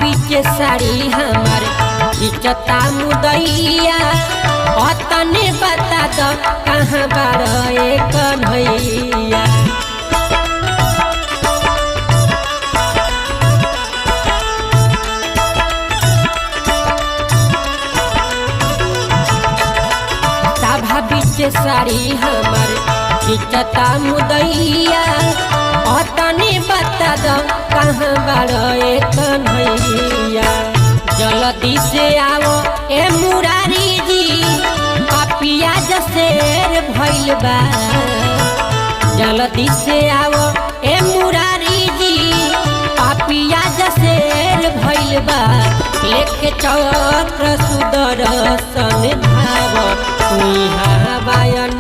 बीच साड़ी हमार खिंचता मुदैया तने बता दो कहाँ बारे कन्हैया। सभा बीच साड़ी हमार खिंचता मुदैया तने बता दो कहाँ बारे कन्हैया। जल्दी से आओ ए मुरारी जी पापिया जसेर भइल बा। जल्दी से आओ ए मुरारी जी पापिया जसेर भइल बा। लेके चक्र सुदर्शन धाव तुहा बायन